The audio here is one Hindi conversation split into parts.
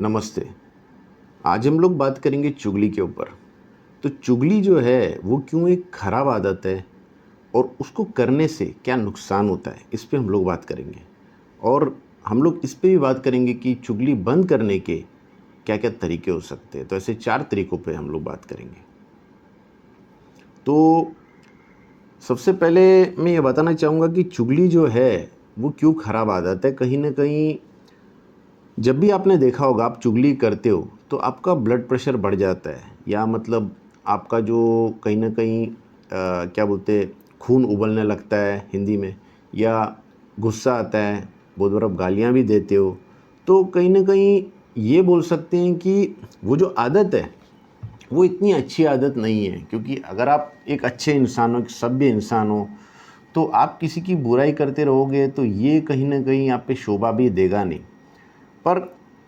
नमस्ते। आज हम लोग बात करेंगे चुगली के ऊपर। तो चुगली जो है वो क्यों एक खराब आदत है और उसको करने से क्या नुकसान होता है, इस पे हम लोग बात करेंगे। और हम लोग इस पे भी बात करेंगे कि चुगली बंद करने के क्या-क्या तरीके हो सकते हैं। तो ऐसे 4 तरीकों पे हम लोग बात करेंगे। तो सबसे पहले मैं ये बताना चाहूँगा कि चुगली जो है वो क्यों खराब आदत है। कहीं न कहीं जब भी आपने देखा होगा आप चुगली करते हो तो आपका ब्लड प्रेशर बढ़ जाता है, या मतलब आपका जो कहीं न कहीं क्या बोलते हैं, खून उबलने लगता है हिंदी में, या गुस्सा आता है, बहुत बार आप गालियाँ भी देते हो। तो कहीं न कहीं ये बोल सकते हैं कि वो जो आदत है वो इतनी अच्छी आदत नहीं है, क्योंकि अगर आप एक अच्छे इंसान हो, एक सभ्य इंसान हो, तो आप किसी की बुराई करते रहोगे तो ये कहीं न कहीं आप पे शोभा भी देगा नहीं। पर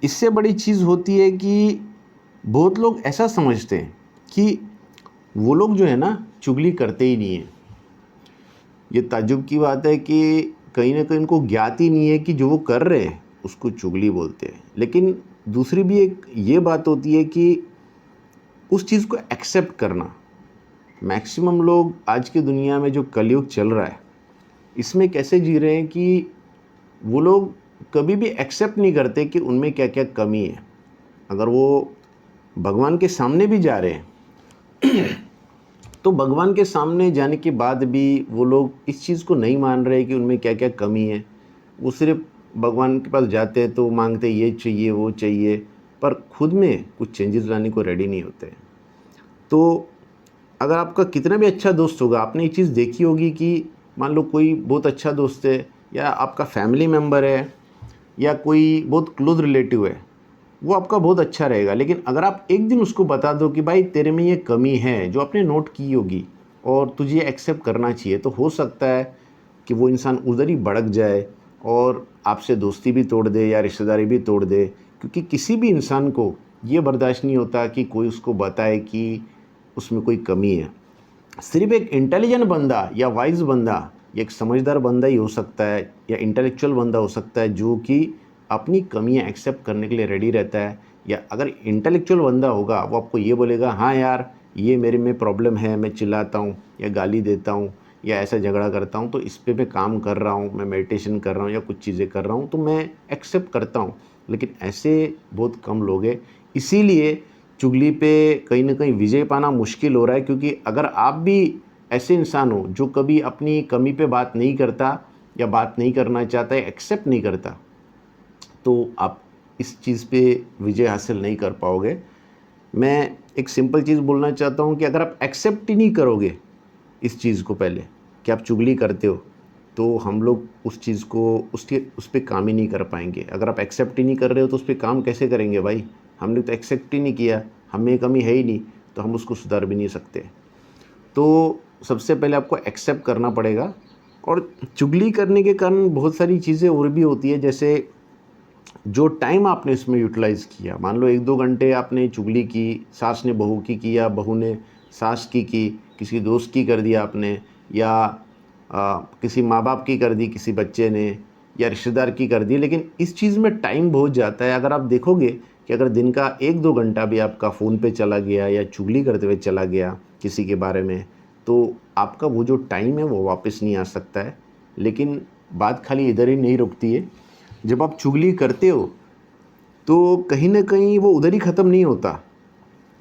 इससे बड़ी चीज़ होती है कि बहुत लोग ऐसा समझते हैं कि वो लोग जो है ना चुगली करते ही नहीं हैं। ये ताज्जुब की बात है कि कहीं न कहीं उनको ज्ञात ही नहीं है कि जो वो कर रहे हैं उसको चुगली बोलते हैं। लेकिन दूसरी भी एक ये बात होती है कि उस चीज़ को एक्सेप्ट करना। मैक्सिमम लोग आज की दुनिया में जो कलयुग चल रहा है, इसमें कैसे जी रहे हैं कि वो लोग कभी भी एक्सेप्ट नहीं करते कि उनमें क्या-क्या कमी है। अगर वो भगवान के सामने भी जा रहे हैं तो भगवान के सामने जाने के बाद भी वो लोग इस चीज़ को नहीं मान रहे कि उनमें क्या-क्या कमी है। वो सिर्फ़ भगवान के पास जाते हैं तो माँगते ये चाहिए, वो चाहिए, पर खुद में कुछ चेंजेस लाने को रेडी नहीं होते। तो अगर आपका कितना भी अच्छा दोस्त होगा, आपने ये चीज़ देखी होगी कि मान लो कोई बहुत अच्छा दोस्त है, या आपका फैमिली मेंबर है, या कोई बहुत क्लोज़ रिलेटिव है, वो आपका बहुत अच्छा रहेगा। लेकिन अगर आप एक दिन उसको बता दो कि भाई तेरे में ये कमी है जो आपने नोट की होगी और तुझे एक्सेप्ट करना चाहिए, तो हो सकता है कि वो इंसान उधर ही भड़क जाए और आपसे दोस्ती भी तोड़ दे या रिश्तेदारी भी तोड़ दे। क्योंकि किसी भी इंसान को ये बर्दाश्त नहीं होता कि कोई उसको बताए कि उसमें कोई कमी है। सिर्फ एक इंटेलिजेंट बंदा या वाइज बंदा या एक समझदार बंदा ही हो सकता है, या इंटेलेक्चुअल बंदा हो सकता है जो कि अपनी कमियां एक्सेप्ट करने के लिए रेडी रहता है। या अगर इंटेलेक्चुअल बंदा होगा वो आपको ये बोलेगा, हाँ यार ये मेरे में प्रॉब्लम है, मैं चिल्लाता हूँ या गाली देता हूँ या ऐसा झगड़ा करता हूँ, तो इस पे मैं काम कर रहा हूँ, मैं मेडिटेशन कर रहा हूँ या कुछ चीज़ें कर रहा हूँ, तो मैं एक्सेप्ट करता हूँ। लेकिन ऐसे बहुत कम लोग हैं। इसीलिए चुगली पे कहीं न कहीं विजय पाना मुश्किल हो रहा है, क्योंकि अगर आप भी ऐसे इंसान हो जो कभी अपनी कमी पे बात नहीं करता या बात नहीं करना चाहता या एक्सेप्ट नहीं करता, तो आप इस चीज़ पे विजय हासिल नहीं कर पाओगे। मैं एक सिंपल चीज़ बोलना चाहता हूँ कि अगर आप एक्सेप्ट ही नहीं करोगे इस चीज़ को पहले कि आप चुगली करते हो, तो हम लोग उस चीज़ को उस पे काम ही नहीं कर पाएँगे। अगर आप एक्सेप्ट ही नहीं कर रहे हो तो उस पे काम कैसे करेंगे भाई? हमने तो एक्सेप्ट ही नहीं किया, हमें ये कमी है ही नहीं, तो हम उसको सुधार भी नहीं सकते। तो सबसे पहले आपको एक्सेप्ट करना पड़ेगा। और चुगली करने के कारण बहुत सारी चीज़ें और भी होती है, जैसे जो टाइम आपने इसमें यूटिलाइज़ किया। मान लो 1-2 घंटे आपने चुगली की, सास ने बहू की या बहू ने सास की, किसी दोस्त की कर दिया आपने, या किसी माँ-बाप की कर दी किसी बच्चे ने, या रिश्तेदार की कर दी। लेकिन इस चीज़ में टाइम बहुत जाता है। अगर आप देखोगे कि अगर दिन का 1-2 घंटा भी आपका फ़ोन पे चला गया या चुगली करते हुए चला गया किसी के बारे में, तो आपका वो जो टाइम है वो वापस नहीं आ सकता है। लेकिन बात खाली इधर ही नहीं रुकती है। जब आप चुगली करते हो तो कहीं न कहीं वो उधर ही ख़त्म नहीं होता।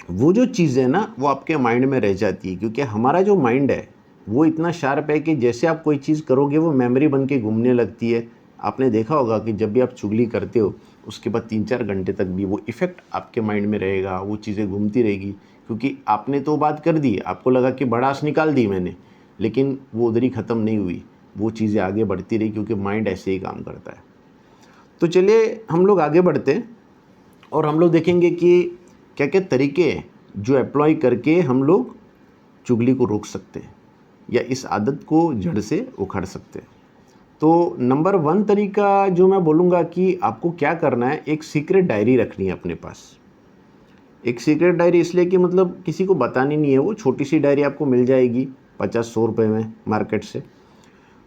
वो जो चीज़ है ना वो आपके माइंड में रह जाती है, क्योंकि हमारा जो माइंड है वो इतना शार्प है कि जैसे आप कोई चीज़ करोगे वो मेमोरी बन के घूमने लगती है। आपने देखा होगा कि जब भी आप चुगली करते हो उसके बाद 3-4 घंटे तक भी वो इफ़ेक्ट आपके माइंड में रहेगा, वो चीज़ें घूमती रहेगी। क्योंकि आपने तो बात कर दी, आपको लगा कि भड़ास निकाल दी मैंने, लेकिन वो उधर ही ख़त्म नहीं हुई। वो चीज़ें आगे बढ़ती रही, क्योंकि माइंड ऐसे ही काम करता है। तो चलिए हम लोग आगे बढ़ते हैं और हम लोग देखेंगे कि क्या-क्या तरीके हैं जो एप्लॉय करके हम लोग चुगली को रोक सकते हैं या इस आदत को जड़ से उखाड़ सकते हैं। तो नंबर 1 तरीका जो मैं बोलूँगा कि आपको क्या करना है, एक सीक्रेट डायरी रखनी है अपने पास। एक सीक्रेट डायरी इसलिए कि मतलब किसी को बतानी नहीं है, वो छोटी-सी डायरी आपको मिल जाएगी 50-100 रुपए में मार्केट से।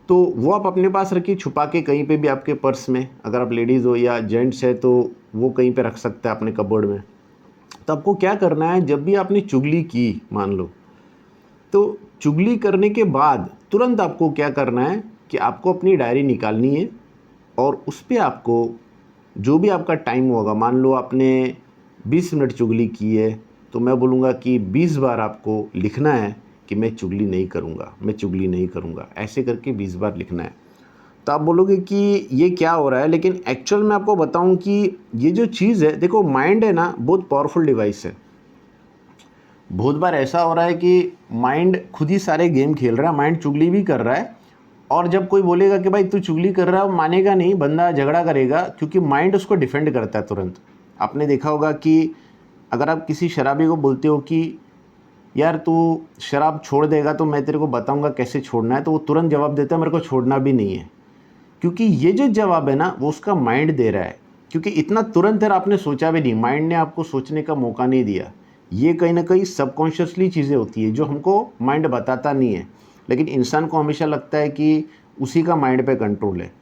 तो वो आप अपने पास रखिए छुपा के कहीं पे भी, आपके पर्स में, अगर आप लेडीज़ हो या जेंट्स है तो वो कहीं पे रख सकते हैं अपने कबोर्ड में। तो आपको क्या करना है, जब भी आपने चुगली की मान लो, तो चुगली करने के बाद तुरंत आपको क्या करना है कि आपको अपनी डायरी निकालनी है और उस पे आपको जो भी आपका टाइम होगा, मान लो आपने 20 मिनट चुगली की है, तो मैं बोलूँगा कि 20 बार आपको लिखना है कि मैं चुगली नहीं करूँगा, मैं चुगली नहीं करूँगा, ऐसे करके 20 बार लिखना है। तो आप बोलोगे कि ये क्या हो रहा है, लेकिन एक्चुअल में आपको बताऊँ कि ये जो चीज़ है, देखो माइंड है ना, बहुत पावरफुल डिवाइस है। बहुत बार ऐसा हो रहा है कि माइंड खुद ही सारे गेम खेल रहा है, माइंड चुगली भी कर रहा है, और जब कोई बोलेगा कि भाई तू चुगली कर रहा है, वो मानेगा नहीं, बंदा झगड़ा करेगा, क्योंकि माइंड उसको डिफेंड करता है तुरंत। आपने देखा होगा कि अगर आप किसी शराबी को बोलते हो कि यार तू शराब छोड़ देगा तो मैं तेरे को बताऊंगा कैसे छोड़ना है, तो वो तुरंत जवाब देता है मेरे को छोड़ना भी नहीं है। क्योंकि ये जो जवाब है ना, वो उसका माइंड दे रहा है, क्योंकि इतना तुरंत है आपने सोचा भी नहीं, माइंड ने आपको सोचने का मौका नहीं दिया। ये कहीं ना कहीं सबकॉन्शियसली चीज़ें होती है जो हमको माइंड बताता नहीं है, लेकिन इंसान को हमेशा लगता है कि उसी का माइंड पे कंट्रोल है।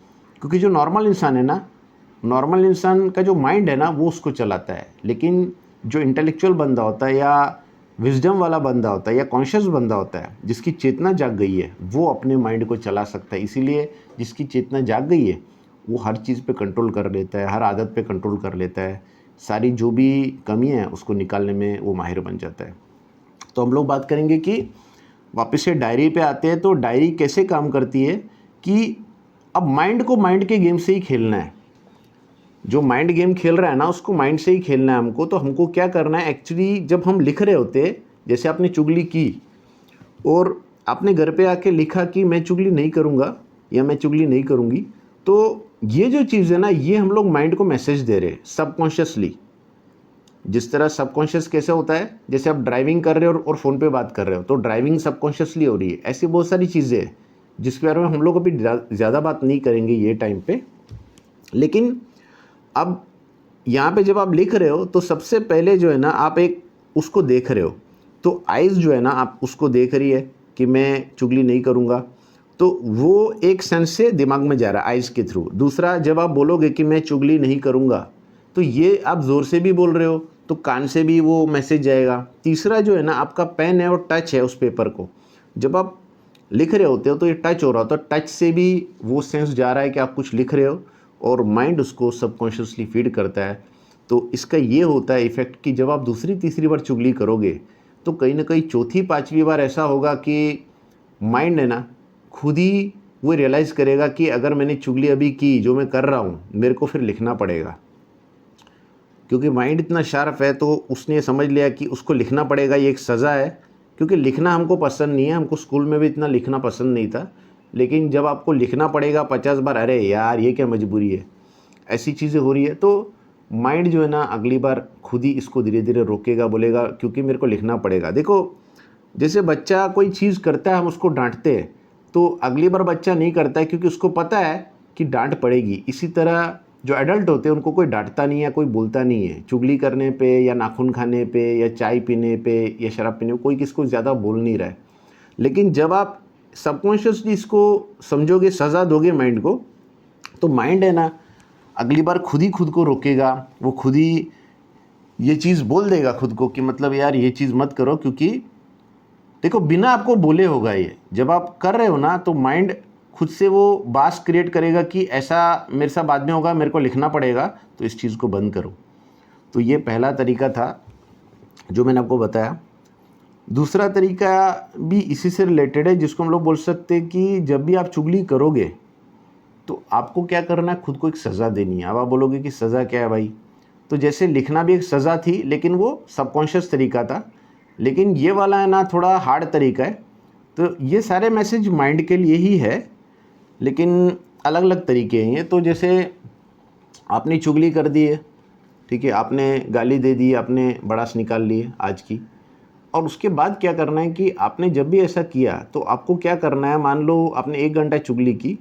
क्योंकि जो नॉर्मल इंसान है ना, नॉर्मल इंसान का जो माइंड है ना, वो उसको चलाता है, लेकिन जो इंटेलेक्चुअल बंदा होता है या विजडम वाला बंदा होता है या कॉन्शियस बंदा होता है, जिसकी चेतना जाग गई है, वो अपने माइंड को चला सकता है। इसीलिए जिसकी चेतना जाग गई है वो हर चीज़ पे कंट्रोल कर लेता है, हर आदत पे कंट्रोल कर लेता है, सारी जो भी कमियां हैं उसको निकालने में वो माहिर बन जाता है। तो हम लोग बात करेंगे कि वापस से डायरी पे आते हैं, तो डायरी कैसे काम करती है कि अब माइंड को माइंड के गेम से ही खेलना है। जो माइंड गेम खेल रहा है ना, उसको माइंड से ही खेलना है हमको। तो हमको क्या करना है एक्चुअली, जब हम लिख रहे होते, जैसे आपने चुगली की और आपने घर पे आके लिखा कि मैं चुगली नहीं करूँगा या मैं चुगली नहीं करूँगी, तो ये जो चीज़ है ना, ये हम लोग माइंड को मैसेज दे रहे हैं सबकॉन्शियसली। जिस तरह सबकॉन्शियस कैसे होता है, जैसे आप ड्राइविंग कर रहे हो और फ़ोन पे बात कर रहे हो, तो ड्राइविंग सबकॉन्शियसली हो रही है। ऐसी बहुत सारी चीज़ें हैं जिसके बारे में हम लोग अभी ज़्यादा बात नहीं करेंगे ये टाइम पे। लेकिन अब यहाँ पे जब आप लिख रहे हो तो सबसे पहले जो है ना, आप एक उसको देख रहे हो, तो आइज़ जो है ना, आप उसको देख रही है कि मैं चुगली नहीं करूँगा, तो वो एक सेंस से दिमाग में जा रहा है आइज़ के थ्रू। दूसरा, जब आप बोलोगे कि मैं चुगली नहीं करूँगा, तो ये आप ज़ोर से भी बोल रहे हो तो कान से भी वो मैसेज जाएगा। तीसरा जो है ना, आपका पेन है और टच है उस पेपर को, जब आप लिख रहे होते हो तो ये टच हो रहा होता है, तो टच से भी वो सेंस जा रहा है कि आप कुछ लिख रहे हो और माइंड उसको सबकॉन्शियसली फीड करता है। तो इसका ये होता है इफ़ेक्ट कि जब आप दूसरी तीसरी बार चुगली करोगे, तो कहीं ना कहीं चौथी पांचवी बार ऐसा होगा कि माइंड है ना, खुद ही वो रियलाइज़ करेगा कि अगर मैंने चुगली अभी की, जो मैं कर रहा हूँ, मेरे को फिर लिखना पड़ेगा। क्योंकि माइंड इतना शार्प है, तो उसने समझ लिया कि उसको लिखना पड़ेगा, ये एक सज़ा है। क्योंकि लिखना हमको पसंद नहीं है, हमको स्कूल में भी इतना लिखना पसंद नहीं था, लेकिन जब आपको लिखना पड़ेगा 50 बार, अरे यार ये क्या मजबूरी है, ऐसी चीज़ें हो रही है, तो माइंड जो है ना, अगली बार खुद ही इसको धीरे धीरे रोकेगा, बोलेगा क्योंकि मेरे को लिखना पड़ेगा। देखो, जैसे बच्चा कोई चीज़ करता है, हम उसको डांटते हैं, तो अगली बार बच्चा नहीं करता है क्योंकि उसको पता है कि डांट पड़ेगी। इसी तरह जो एडल्ट होते हैं उनको कोई डांटता नहीं है, कोई बोलता नहीं है। चुगली करने पे या नाखून खाने पे या चाय पीने पे या शराब पीने पे कोई किसको ज़्यादा बोल नहीं रहा है। लेकिन जब आप सबकॉन्शियसली इसको समझोगे, सज़ा दोगे माइंड को, तो माइंड है ना, अगली बार खुद ही खुद को रोकेगा, वो खुद ही ये चीज़ बोल देगा खुद को कि मतलब यार ये चीज़ मत करो। क्योंकि देखो, बिना आपको बोले होगा ये, जब आप कर रहे हो ना, तो माइंड खुद से वो बास क्रिएट करेगा कि ऐसा मेरे साथ बाद में होगा, मेरे को लिखना पड़ेगा, तो इस चीज़ को बंद करो। तो ये पहला तरीका था जो मैंने आपको बताया। दूसरा तरीका भी इसी से रिलेटेड है, जिसको हम लोग बोल सकते हैं कि जब भी आप चुगली करोगे तो आपको क्या करना है, खुद को एक सज़ा देनी है। अब आप बोलोगे कि सज़ा क्या है भाई, तो जैसे लिखना भी एक सज़ा थी, लेकिन वो सबकॉन्शियस तरीका था, लेकिन ये वाला है ना, थोड़ा हार्ड तरीका है। तो ये सारे मैसेज माइंड के लिए ही है, लेकिन अलग अलग तरीके हैं ये। तो जैसे आपने चुगली कर दी है, ठीक है, आपने गाली दे दी, आपने बड़ास निकाल लिए आज की, और उसके बाद क्या करना है कि आपने जब भी ऐसा किया तो आपको क्या करना है, मान लो आपने 1 घंटा चुगली की,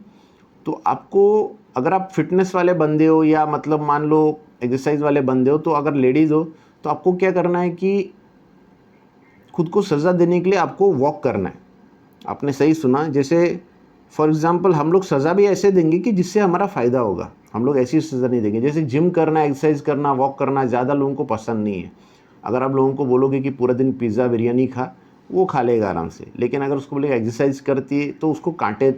तो आपको, अगर आप फिटनेस वाले बंदे हो या मतलब मान लो एक्सरसाइज वाले बंदे हो, तो अगर लेडीज़ हो तो आपको क्या करना है कि खुद को सज़ा देने के लिए आपको वॉक करना है। आपने सही सुना, जैसे फॉर एग्ज़ाम्पल हम लोग सज़ा भी ऐसे देंगे कि जिससे हमारा फ़ायदा होगा। हम लोग ऐसी सज़ा नहीं देंगे, जैसे जिम करना, एक्सरसाइज करना, वॉक करना ज़्यादा लोगों को पसंद नहीं है। अगर आप लोगों को बोलोगे कि पूरा दिन पिज़्ज़ा बिरयानी खा, वो खा लेगा आराम से, लेकिन अगर उसको बोलेगा एक्सरसाइज करती है तो उसको कांटे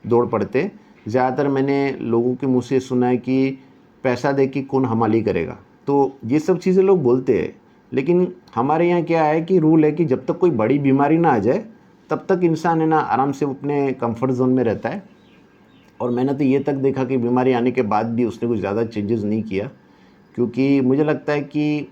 दौड़ पड़ते। ज़्यादातर मैंने लोगों के मुँह से सुना है कि पैसा दे के कौन हमाली करेगा, तो ये सब चीज़ें लोग बोलते हैं। लेकिन हमारे यहाँ क्या है कि रूल है कि जब तक कोई बड़ी बीमारी ना आ जाए तब तक इंसान है ना आराम से अपने कंफर्ट जोन में रहता है। और मैंने तो ये तक देखा कि बीमारी आने के बाद भी उसने कुछ ज़्यादा चेंजेस नहीं किया, क्योंकि मुझे लगता है कि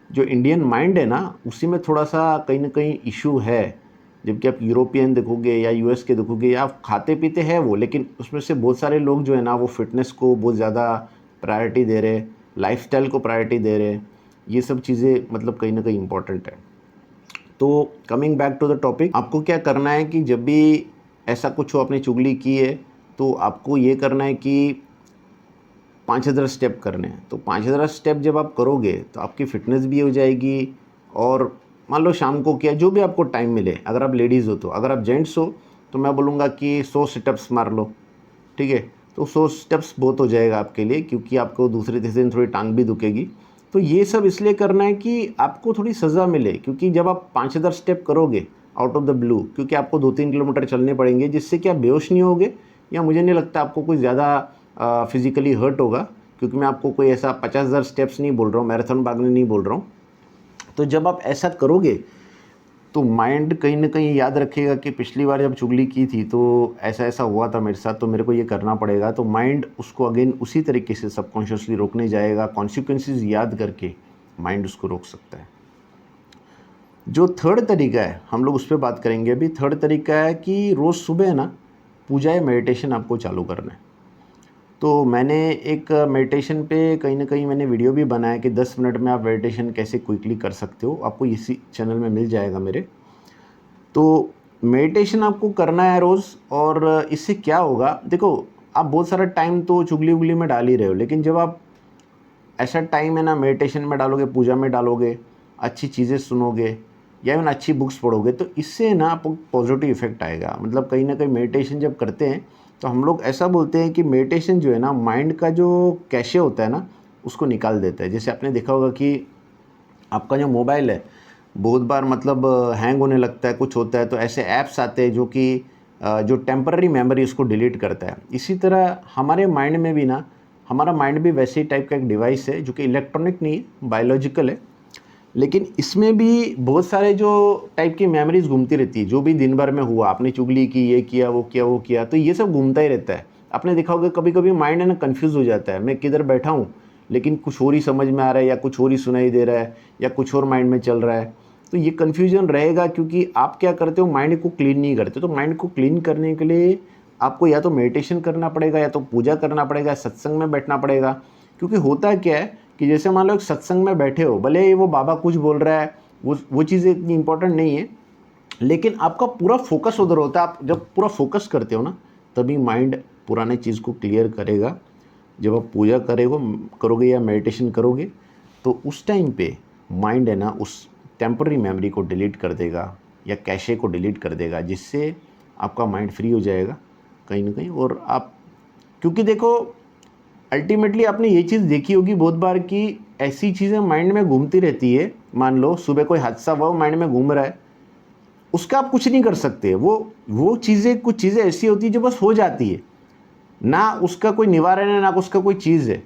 जो इंडियन माइंड है ना उसी में थोड़ा सा कहीं ना कहीं इशू है। जबकि आप यूरोपियन देखोगे या यूएस के देखोगे, या आप खाते पीते हैं वो, लेकिन उसमें से बहुत सारे लोग जो है ना वो फिटनेस को बहुत ज़्यादा प्रायोरिटी दे रहे, लाइफस्टाइल को प्रायोरिटी दे रहे। ये सब चीज़ें मतलब कहीं ना कहीं इंपॉर्टेंट है। तो coming back to the topic, आपको क्या करना है कि जब भी ऐसा कुछ हो, आपने चुगली की है, तो आपको ये करना है कि 5,000 स्टेप करने हैं। तो 5,000 स्टेप जब आप करोगे तो आपकी फ़िटनेस भी हो जाएगी। और मान लो शाम को क्या, जो भी आपको टाइम मिले, अगर आप लेडीज़ हो तो, अगर आप जेंट्स हो तो मैं बोलूँगा कि 100 सिटअप्स मार लो, ठीक है। तो 100 स्टेप्स बहुत हो जाएगा आपके लिए, क्योंकि आपको दूसरे तीसरे दिन थोड़ी टांग भी दुखेगी। तो ये सब इसलिए करना है कि आपको थोड़ी सज़ा मिले, क्योंकि जब आप 5,000 स्टेप करोगे आउट ऑफ द ब्लू, क्योंकि आपको 2-3 किलोमीटर चलने पड़ेंगे, जिससे कि आप बेहोश नहीं होगे, या मुझे नहीं लगता आपको कोई ज़्यादा फिज़िकली हर्ट होगा, क्योंकि मैं आपको कोई ऐसा 50,000 स्टेप्स नहीं बोल रहा हूँ, मैराथन भागने नहीं बोल रहा हूँ। तो जब आप ऐसा करोगे तो माइंड कहीं ना कहीं याद रखेगा कि पिछली बार जब चुगली की थी तो ऐसा ऐसा हुआ था मेरे साथ, तो मेरे को ये करना पड़ेगा। तो माइंड उसको अगेन उसी तरीके से सबकॉन्शियसली रोकने जाएगा, कॉन्सिक्वेंसेस याद करके माइंड उसको रोक सकता है। जो थर्ड तरीका है हम लोग उस पर बात करेंगे अभी। थर्ड तरीका है कि रोज़ सुबह ना पूजा या मेडिटेशन आपको चालू करना है। तो मैंने एक मेडिटेशन पे कहीं ना कहीं मैंने वीडियो भी बनाया कि 10 मिनट में आप मेडिटेशन कैसे क्विकली कर सकते हो, आपको इसी चैनल में मिल जाएगा मेरे। तो मेडिटेशन आपको करना है रोज़, और इससे क्या होगा, देखो आप बहुत सारा टाइम तो चुगली उगली में डाल ही रहे हो, लेकिन जब आप ऐसा टाइम है ना मेडिटेशन में डालोगे, पूजा में डालोगे, अच्छी चीज़ें सुनोगे या इवन अच्छी बुक्स पढ़ोगे, तो इससे ना आपको पॉजिटिव इफेक्ट आएगा। मतलब कहीं ना कहीं मेडिटेशन जब करते हैं तो हम लोग ऐसा बोलते हैं कि मेडिटेशन जो है ना माइंड का जो कैशे होता है ना उसको निकाल देता है। जैसे आपने देखा होगा कि आपका जो मोबाइल है बहुत बार मतलब हैंग होने लगता है, कुछ होता है, तो ऐसे ऐप्स आते हैं जो कि जो टेम्पररी मेमोरी उसको डिलीट करता है। इसी तरह हमारे माइंड में भी ना, हमारा माइंड भी वैसे ही टाइप का एक डिवाइस है जो कि इलेक्ट्रॉनिक नहीं है, बायोलॉजिकल है, लेकिन इसमें भी बहुत सारे जो टाइप की मेमोरीज घूमती रहती है। जो भी दिन भर में हुआ, आपने चुगली की, ये किया, वो किया, वो किया, तो ये सब घूमता ही रहता है। आपने देखा होगा कभी कभी माइंड है ना कन्फ्यूज़ हो जाता है, मैं किधर बैठा हूँ लेकिन कुछ और ही समझ में आ रहा है, या कुछ और ही सुनाई दे रहा है, या कुछ और माइंड में चल रहा है। तो ये कन्फ्यूजन रहेगा क्योंकि आप क्या करते हो, माइंड को क्लीन नहीं करते। तो माइंड को क्लीन करने के लिए आपको या तो मेडिटेशन करना पड़ेगा, या तो पूजा करना पड़ेगा, सत्संग में बैठना पड़ेगा। क्योंकि होता क्या है कि जैसे मान लो एक सत्संग में बैठे हो, भले ही वो बाबा कुछ बोल रहा है, वो चीज़ें इतनी इंपॉर्टेंट नहीं है, लेकिन आपका पूरा फोकस उधर होता है। आप जब पूरा फोकस करते हो ना तभी माइंड पुराने चीज़ को क्लियर करेगा। जब आप पूजा करोगे या मेडिटेशन करोगे तो उस टाइम पे माइंड है ना उस टेम्पररी मेमोरी को डिलीट कर देगा या कैशे को डिलीट कर देगा, जिससे आपका माइंड फ्री हो जाएगा कहीं ना कहीं। और आप, क्योंकि देखो अल्टीमेटली आपने ये चीज़ देखी होगी बहुत बार कि ऐसी चीज़ें माइंड में घूमती रहती है। मान लो सुबह कोई हादसा हुआ, माइंड में घूम रहा है, उसका आप कुछ नहीं कर सकते। वो चीज़ें, कुछ चीज़ें ऐसी होती है जो बस हो जाती है, ना उसका कोई निवारण है, ना उसका कोई चीज़ है।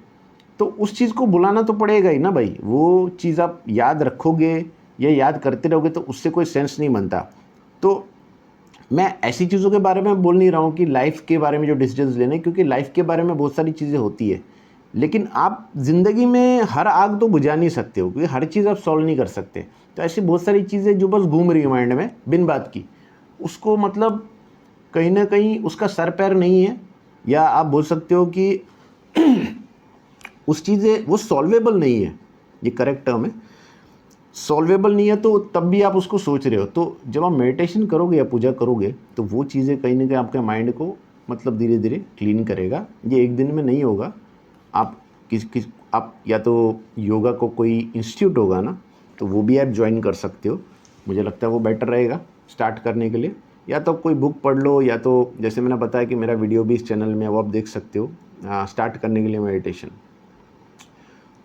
तो उस चीज़ को बुलाना तो पड़ेगा ही ना भाई। वो चीज़ आप याद रखोगे या याद करते रहोगे तो उससे कोई सेंस नहीं बनता। तो मैं ऐसी चीज़ों के बारे में बोल नहीं रहा हूँ कि लाइफ के बारे में जो डिसीजंस लेने, क्योंकि लाइफ के बारे में बहुत सारी चीज़ें होती है, लेकिन आप ज़िंदगी में हर आग तो बुझा नहीं सकते हो, क्योंकि हर चीज़ आप सॉल्व नहीं कर सकते। तो ऐसी बहुत सारी चीज़ें जो बस घूम रही है माइंड में बिन बात की, उसको मतलब कहीं ना कहीं उसका सर पैर नहीं है, या आप बोल सकते हो कि उस चीज़ें वो सॉल्वेबल नहीं है, ये करेक्ट टर्म है, सॉल्वेबल नहीं है। तो तब भी आप उसको सोच रहे हो। तो जब आप मेडिटेशन करोगे या पूजा करोगे तो वो चीज़ें कहीं ना कहीं आपके माइंड को मतलब धीरे धीरे क्लीन करेगा। ये एक दिन में नहीं होगा। आप आप या तो योगा को कोई इंस्टीट्यूट होगा ना, तो वो भी आप ज्वाइन कर सकते हो। मुझे लगता है वो बेटर रहेगा स्टार्ट करने के लिए। या तो कोई बुक पढ़ लो, या तो जैसे मैंने बताया कि मेरा वीडियो भी इस चैनल में है, वो आप देख सकते हो स्टार्ट करने के लिए मेडिटेशन।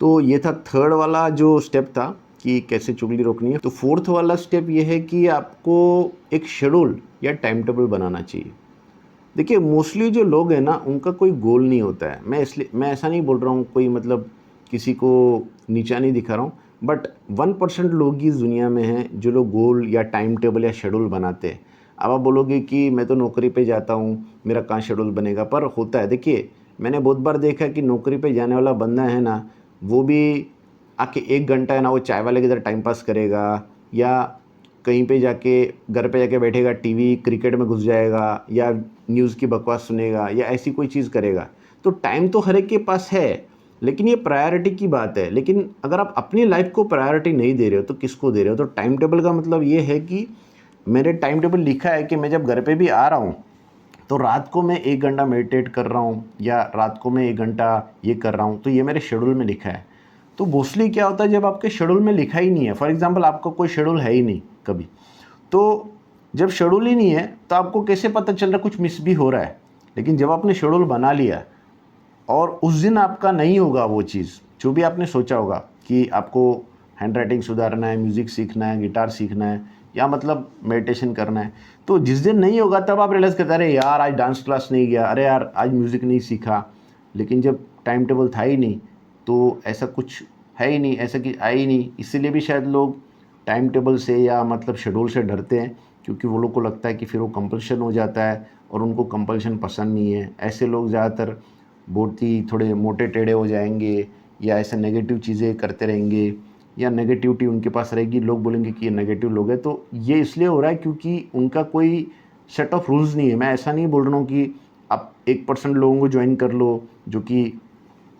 तो ये था थर्ड वाला जो स्टेप था कि कैसे चुगली रोकनी है। तो फोर्थ वाला स्टेप ये है कि आपको एक शेड्यूल या टाइम टेबल बनाना चाहिए। देखिए मोस्टली जो लोग हैं ना, उनका कोई गोल नहीं होता है। मैं ऐसा नहीं बोल रहा हूँ, कोई मतलब किसी को नीचा नहीं दिखा रहा हूँ, बट 1% लोग ही इस दुनिया में हैं जो लोग गोल या टाइम टेबल या शेड्यूल बनाते हैं। अब आप बोलोगे कि मैं तो नौकरी पे जाता हूँ, मेरा कहाँ शेड्यूल बनेगा, पर होता है। देखिए मैंने बहुत बार देखा है कि नौकरी पे जाने वाला बंदा है ना, वो भी आके 1 घंटा है ना, वो चाय वाले की तरह टाइम पास करेगा, या कहीं पे जाके घर पे जाके बैठेगा, टीवी क्रिकेट में घुस जाएगा, या न्यूज़ की बकवास सुनेगा, या ऐसी कोई चीज़ करेगा। तो टाइम तो हर एक के पास है, लेकिन ये प्रायोरिटी की बात है। लेकिन अगर आप अपनी लाइफ को प्रायोरिटी नहीं दे रहे हो तो किसको दे रहे हो? तो टाइम टेबल का मतलब ये है कि मेरे टाइम टेबल लिखा है कि मैं जब घर पे भी आ रहा हूँ तो रात को मैं 1 घंटा मेडिटेट कर रहा हूँ, या रात को मैं 1 घंटा ये कर रहा हूँ, तो ये मेरे शेड्यूल में लिखा है। तो मोस्टली क्या होता है, जब आपके शेड्यूल में लिखा ही नहीं है, फॉर एग्जांपल आपका कोई शेड्यूल है ही नहीं कभी, तो जब शेड्यूल ही नहीं है तो आपको कैसे पता चल रहा कुछ मिस भी हो रहा है। लेकिन जब आपने शेड्यूल बना लिया और उस दिन आपका नहीं होगा वो चीज़ जो भी आपने सोचा होगा कि आपको हैंड राइटिंग सुधारना है, म्यूज़िक सीखना है, गिटार सीखना है, या मतलब मेडिटेशन करना है, तो जिस दिन नहीं होगा तब आप रियलाइज़ करते अरे यार आज डांस क्लास नहीं गया, अरे यार आज म्यूज़िक नहीं सीखा। लेकिन जब टाइम टेबल था ही नहीं तो ऐसा कुछ है ही नहीं, ऐसा कि आया ही नहीं। इसीलिए भी शायद लोग टाइम टेबल से या मतलब शेड्यूल से डरते हैं, क्योंकि वो लोग को लगता है कि फिर वो कंपल्शन हो जाता है, और उनको कंपल्शन पसंद नहीं है। ऐसे लोग ज़्यादातर बहुत ही थोड़े मोटे टेढ़े हो जाएंगे, या ऐसे नेगेटिव चीज़ें करते रहेंगे, या नेगेटिविटी उनके पास रहेगी, लोग बोलेंगे कि ये नेगेटिव लोग हैं। तो ये इसलिए हो रहा है क्योंकि उनका कोई सेट ऑफ रूल्स नहीं है। मैं ऐसा नहीं बोल रहा हूँ कि आप 1% लोगों को ज्वाइन कर लो जो कि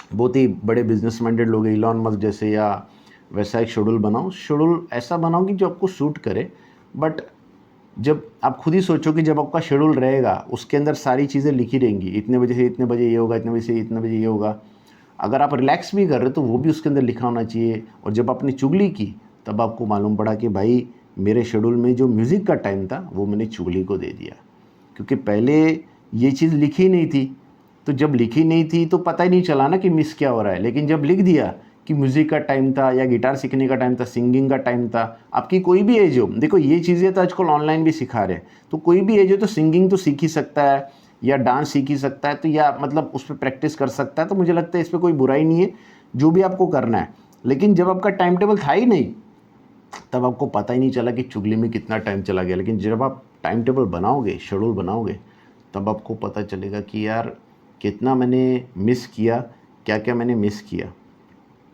बहुत ही बड़े बिजनेस माइंडेड लोग हैं, इलॉन मस्क जैसे, या वैसा एक शेड्यूल बनाओ। शेड्यूल ऐसा बनाओ कि जो आपको सूट करे। बट जब आप खुद ही सोचो कि जब आपका शेड्यूल रहेगा उसके अंदर सारी चीज़ें लिखी रहेंगी, इतने बजे से इतने बजे ये होगा, इतने बजे से इतने बजे ये होगा। अगर आप रिलैक्स भी कर रहे हो तो वो भी उसके अंदर लिखा होना चाहिए। और जब आपने चुगली की तब आपको मालूम पड़ा कि भाई मेरे शेड्यूल में जो म्यूज़िक का टाइम था वो मैंने चुगली को दे दिया, क्योंकि पहले ये चीज़ लिखी नहीं थी। तो जब लिखी नहीं थी तो पता ही नहीं चला ना कि मिस क्या हो रहा है। लेकिन जब लिख दिया कि म्यूज़िक का टाइम था, या गिटार सीखने का टाइम था, सिंगिंग का टाइम था, आपकी कोई भी एज हो, देखो ये चीज़ें तो आजकल ऑनलाइन भी सिखा रहे हैं, तो कोई भी एज हो तो सिंगिंग तो सीख ही सकता है, या डांस सीख ही सकता है, तो या मतलब उस पर प्रैक्टिस कर सकता है। तो मुझे लगता है इस पर कोई बुराई नहीं है, जो भी आपको करना है। लेकिन जब आपका टाइम टेबल था ही नहीं तब आपको पता ही नहीं चला कि चुगली में कितना टाइम चला गया। लेकिन जब आप टाइम टेबल बनाओगे, शेड्यूल बनाओगे, तब आपको पता चलेगा कि यार कितना मैंने मिस किया, क्या क्या मैंने मिस किया।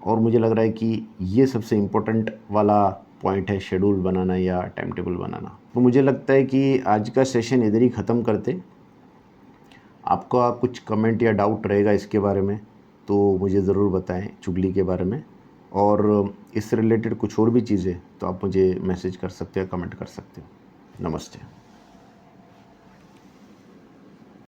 और मुझे लग रहा है कि ये सबसे इम्पोर्टेंट वाला पॉइंट है, शेड्यूल बनाना या टाइम टेबल बनाना। तो मुझे लगता है कि आज का सेशन इधर ही ख़त्म करते। आपका कुछ कमेंट या डाउट रहेगा इसके बारे में तो मुझे ज़रूर बताएं, चुगली के बारे में। और इससे रिलेटेड कुछ और भी चीज़ें तो आप मुझे मैसेज कर सकते हो, कमेंट कर सकते हो। नमस्ते।